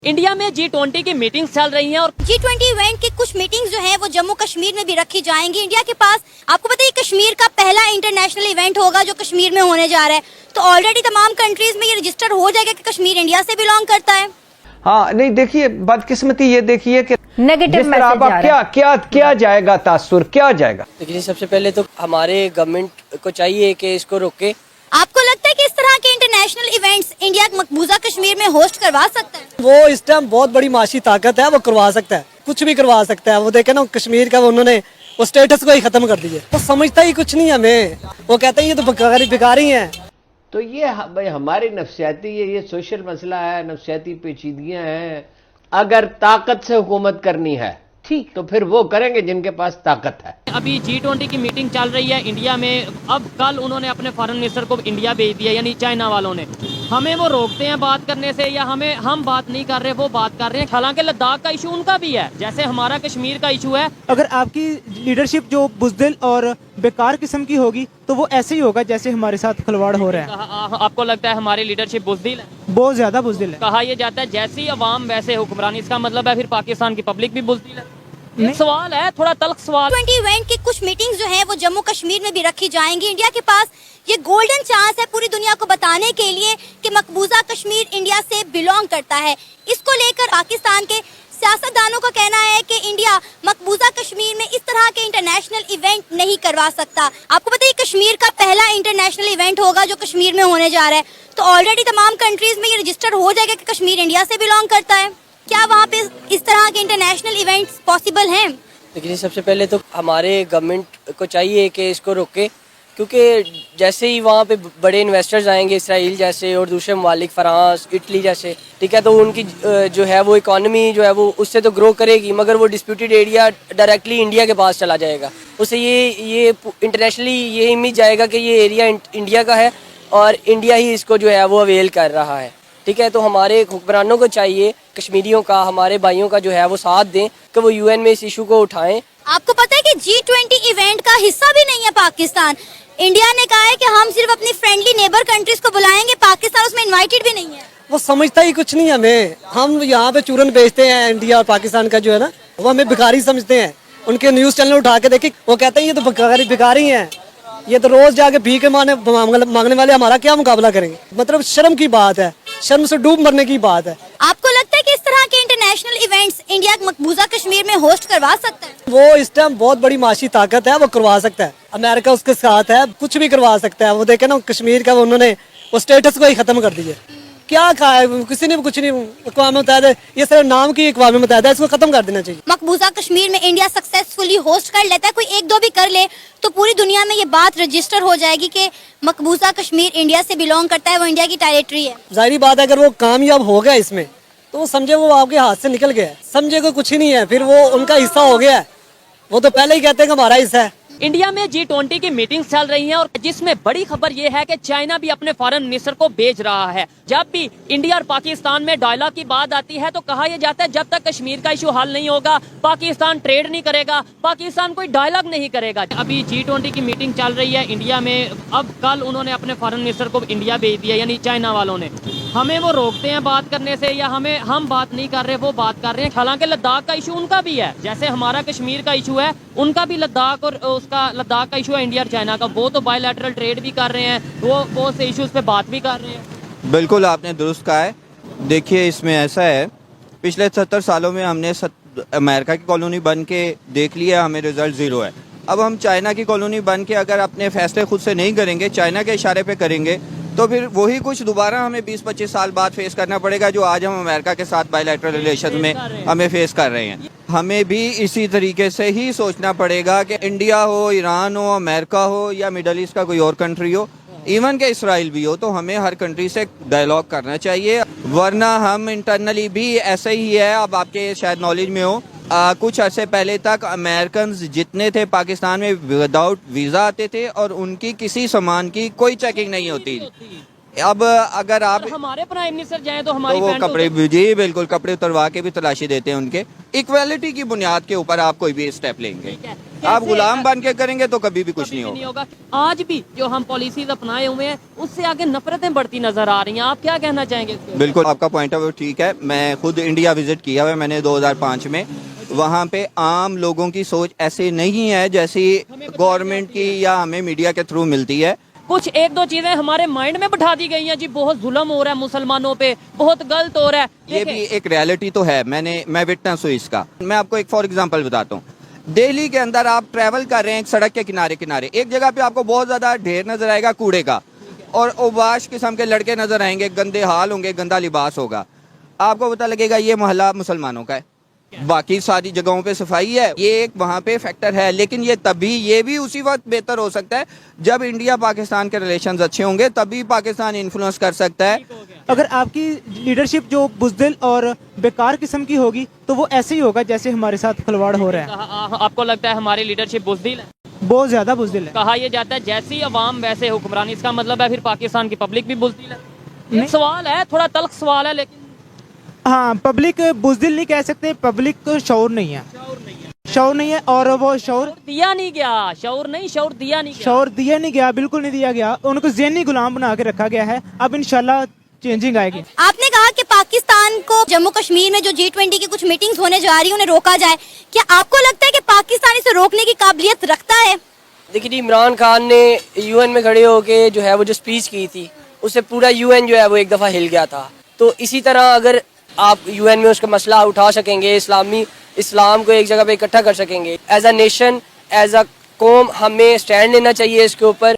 India में G20 की meetings चल रही हैं और G20 इवेंट की कुछ मीटिंग्स जो हैं वो जम्मू कश्मीर में भी रखी जाएंगी। इंडिया के पास आपको पता है कश्मीर का पहला इंटरनेशनल इवेंट होगा जो कश्मीर में होने जा रहा है, तो ऑलरेडी तमाम कंट्रीज में ये रजिस्टर हो जाएगा कि कश्मीर इंडिया से बिलोंग करता है। हाँ नहीं, देखिए बदकिस्मती ये देखिए कि नेगेटिव जिस तरह आप क्या जाएगा तासुर, क्या जाएगा। देखिए सबसे पहले तो हमारे गवर्नमेंट को चाहिए कि इसको रोके। आपको लगता है कि इस तरह के इंटरनेशनल इवेंट्स इंडिया मकबूजा कश्मीर में होस्ट करवा सकता है? वो इस टाइम बहुत बड़ी माशी ताकत है, वो करवा सकता है, कुछ भी करवा सकता है। वो देखे ना कश्मीर का उन्होंने वो स्टेटस को ही खत्म कर दिया। वो समझता ही कुछ नहीं हमें, वो कहते हैं ये तो भिखारी हैं। तो ये भाई हमारी नफ्सियाती ये सोशल मसला है, नफ्सियाती पेचीदगियां हैं। अगर ताकत से हुकूमत करनी है ठीक, तो फिर वो करेंगे जिनके पास ताकत है। अभी G20 की मीटिंग चल रही है इंडिया में। अब कल उन्होंने अपने फॉरेन मिनिस्टर को इंडिया भेज दिया, यानी चाइना वालों ने। हमें वो रोकते हैं बात करने से, या हम बात नहीं कर रहे वो बात कर रहे हैं। हालांकि लद्दाख का इशू उनका भी है, जैसे हमारा कश्मीर का इशू है। अगर आपकी लीडरशिप जो बुज़दिल और बेकार किस्म की होगी तो वो ऐसे ही होगा जैसे हमारे साथ खिलवाड़ हो रहा है। आपको लगता है हमारी लीडरशिप बुज़दिल है? बहुत ज्यादा बुज़दिल है। कहा यह जाता है जैसी अवाम वैसे हुक्मरान। इसका मतलब है फिर पाकिस्तान की पब्लिक भी बुज़दिल है? सवाल है, थोड़ा तल्ख सवाल। G20 इवेंट की कुछ मीटिंग्स जो हैं वो जम्मू कश्मीर में भी रखी जाएंगी। इंडिया के पास ये गोल्डन चांस है पूरी दुनिया को बताने के लिए कि मकबूजा कश्मीर इंडिया से बिलोंग करता है। इसको लेकर पाकिस्तान के सियासतदानों का कहना है कि इंडिया मकबूजा कश्मीर में इस तरह के इंटरनेशनल इवेंट नहीं करवा सकता। आपको पता है कश्मीर का पहला इंटरनेशनल इवेंट होगा जो कश्मीर में होने जा रहा है, तो ऑलरेडी तमाम कंट्रीज में ये रजिस्टर हो जाएगा कि कश्मीर इंडिया से बिलोंग करता है। क्या वहाँ पे इस तरह के इंटरनेशनल इवेंट्स पॉसिबल हैं? देखिए सबसे पहले तो हमारे गवर्नमेंट को चाहिए कि इसको रोके, क्योंकि जैसे ही वहाँ पे बड़े इन्वेस्टर्स आएंगे, इसराइल जैसे और दूसरे ममालिक, फ्रांस, इटली जैसे, ठीक है, तो उनकी जो है वो इकॉनमी जो है वो उससे तो ग्रो करेगी, मगर वो डिस्प्यूटेड एरिया डायरेक्टली इंडिया के पास चला जाएगा। उससे ये इंटरनेशनली ये इमेज जाएगा कि ये एरिया इंडिया का है और इंडिया ही इसको जो है वो अवेल कर रहा है। ठीक है, तो हमारे हुक्मरानों को चाहिए, कश्मीरियों का, हमारे भाइयों का जो है वो साथ दें कि वो यूएन में इस इशू को उठाएं। आपको पता है कि G20 इवेंट का हिस्सा भी नहीं है पाकिस्तान। इंडिया ने कहा है कि हम सिर्फ अपनी फ्रेंडली नेबर कंट्रीज को बुलाएंगे, पाकिस्तान उसमें इनवाइटेड भी नहीं है। वो समझता ही कुछ नहीं हमें। हम यहाँ पे चूरन बेचते हैं, इंडिया और पाकिस्तान का जो है ना, वो हमें भिखारी समझते हैं। उनके न्यूज चैनल उठा के देखे, वो कहते हैं ये तो भिखारी हैं, ये तो रोज जाके भीख मांगने वाले हमारा क्या मुकाबला करेंगे। मतलब शर्म की बात है, शर्म से डूब मरने की बात है। आपको लगता है कि इस तरह के इंटरनेशनल इवेंट्स इंडिया मकबूजा कश्मीर में होस्ट करवा सकता है? वो इस टाइम बहुत बड़ी माशी ताकत है, वो करवा सकता है। अमेरिका उसके साथ है, कुछ भी करवा सकता है। वो देखे ना कश्मीर का उन्होंने वो स्टेटस को ही खत्म कर दिया। क्या कहा है, किसी ने भी कुछ नहीं। अक़वाम मुत्तहिदा, ये सिर्फ नाम की अक़वाम मुत्तहिदा, इसको खत्म कर देना चाहिए। मकबूजा कश्मीर में इंडिया सक्सेसफुली होस्ट कर लेता है, कोई एक दो भी कर ले तो पूरी दुनिया में ये बात रजिस्टर हो जाएगी कि मकबूजा कश्मीर इंडिया से बिलोंग करता है, वो इंडिया की टेरिटरी है। जाहिर बात है, अगर वो कामयाब हो गया इसमें तो वो समझे वो आपके हाथ से निकल गया है, समझे को कुछ ही नहीं है, फिर वो उनका हिस्सा हो गया है। वो तो पहले ही कहते हैं कि हमारा हिस्सा है। इंडिया में G20 की मीटिंग्स चल रही हैं और जिसमें बड़ी खबर यह है कि चाइना भी अपने फॉरेन मिनिस्टर को भेज रहा है। जब भी इंडिया और पाकिस्तान में डायलॉग की बात आती है तो कहा यह जाता है जब तक कश्मीर का इशू हल नहीं होगा पाकिस्तान ट्रेड नहीं करेगा, पाकिस्तान कोई डायलॉग नहीं करेगा। अभी G20 की मीटिंग चल रही है इंडिया में। अब कल उन्होंने अपने फॉरेन मिनिस्टर को इंडिया भेज दिया, यानी चाइना वालों ने। हमें वो रोकते हैं बात करने से, या हम बात नहीं कर रहे वो बात कर रहे हैं। हालांकि लद्दाख का इशू उनका भी है, जैसे हमारा कश्मीर का इशू है, उनका भी लद्दाख और उसका लद्दाख का इशू है इंडिया और चाइना का। वो तो बायलैटरल ट्रेड भी कर रहे हैं, वो से इश्यूज पे बात भी कर रहे हैं। बिल्कुल आपने दुरुस्त कहा है। देखिए इसमें ऐसा है, पिछले 70 सालों में हमने अमेरिका की कॉलोनी बन के देख लिया, हमें रिजल्ट ज़ीरो है। अब हम चाइना की कॉलोनी बन के अगर अपने फैसले खुद से नहीं करेंगे, चाइना के इशारे पे करेंगे, तो फिर वही कुछ दोबारा हमें 20-25 साल बाद फेस करना पड़ेगा जो आज हम अमेरिका के साथ बायलैटरल रिलेशन में हमें फेस कर रहे हैं। हमें भी इसी तरीके से ही सोचना पड़ेगा कि इंडिया हो, ईरान हो, अमेरिका हो या मिडल ईस्ट का कोई और कंट्री हो, इवन के इसराइल भी हो, तो हमें हर कंट्री से डायलॉग करना चाहिए। वरना हम इंटरनली भी ऐसे ही है। अब आपके शायद नॉलेज में हो, कुछ अरसे पहले तक अमेरिकन जितने थे पाकिस्तान में विदाउट वीज़ा आते थे और उनकी किसी सामान की कोई चेकिंग नहीं होती। अब अगर आप हमारे प्राइम मिनिस्टर जाए तो तो हमारी वो पैंट कपड़े भी, जी बिल्कुल, कपड़े उतरवा के भी तलाशी देते हैं उनके। इक्वालिटी की बुनियाद के ऊपर आप कोई भी स्टेप लेंगे, ठीक है। आप कैसे- गुलाम बन के करेंगे तो कभी भी कुछ कभी नहीं भी होगा। आज भी जो हम पॉलिसीज अपनाए हुए हैं उससे आगे नफरतें बढ़ती नजर आ रही हैं, आप क्या कहना चाहेंगे इसके ऊपर? बिल्कुल, आपका पॉइंट ऑफ व्यू ठीक है। मैं खुद इंडिया विजिट किया हुआ है मैंने 2005 में। वहाँ पे आम लोगों की सोच ऐसे नहीं है जैसी गवर्नमेंट की या हमें मीडिया के थ्रू मिलती है। कुछ एक दो चीजें हमारे माइंड में बिठा दी गई हैं जी, बहुत जुल्म हो रहा है मुसलमानों पे, बहुत गलत हो रहा है। ये देखें, भी एक रियलिटी तो है, मैं विटनेस हूँ इसका। मैं आपको एक फॉर एग्जांपल बताता हूँ। दिल्ली के अंदर आप ट्रैवल कर रहे हैं एक सड़क के किनारे किनारे, एक जगह पे आपको बहुत ज्यादा ढेर नजर आएगा कूड़े का, और ओबाश किस्म के लड़के नजर आएंगे, गंदे हाल होंगे, गंदा लिबास होगा। आपको पता लगेगा ये मोहल्ला मुसलमानों का है। बाकी सारी जगहों पे सफाई है, ये एक वहाँ पे फैक्टर है। लेकिन ये भी उसी वक्त बेहतर हो सकता है जब इंडिया पाकिस्तान के रिलेशंस अच्छे होंगे, तभी पाकिस्तान इन्फ्लुएंस कर सकता है। अगर आपकी लीडरशिप जो बुज़दिल और बेकार किस्म की होगी तो वो ऐसे ही होगा जैसे हमारे साथ खिलवाड़ हो रहा है। आपको लगता है हमारी लीडरशिप बुज़दिल है? बहुत ज्यादा बुज़दिल है। कहा यह जाता है जैसी अवाम वैसे हुक्मरान, इसका मतलब है फिर पाकिस्तान की पब्लिक भी बुज़दिल है? एक सवाल है, थोड़ा तल्ख सवाल है, लेकिन हाँ, पब्लिक बुज़दिल नहीं कह सकते, पब्लिक को शऊर नहीं है, शऊर नहीं है। और वो शऊर दिया नहीं गया, शऊर दिया नहीं गया। शऊर दिया नहीं गया, बिल्कुल नहीं दिया गया। उनको ज़हनी गुलाम बना के रखा गया है। अब इंशाल्लाह चेंजिंग आएगी। आपने कहा कि पाकिस्तान को जम्मू कश्मीर में जो G20 की कुछ मीटिंग्स होने जा रही है उन्हें रोका जाए, क्या आपको लगता है कि पाकिस्तान इसे रोकने की काबिलियत रखता है? देखिए जी, इमरान खान ने यूएन में खड़े होके जो है वो जो स्पीच की थी उससे पूरा यूएन जो है वो एक दफ़ा हिल गया था। तो इसी तरह अगर आप यूएन में उसका मसला उठा सकेंगे, इस्लाम को एक जगह पे इकट्ठा कर सकेंगे, as a nation, as a कौम हमें स्टैंड लेना चाहिए इसके ऊपर।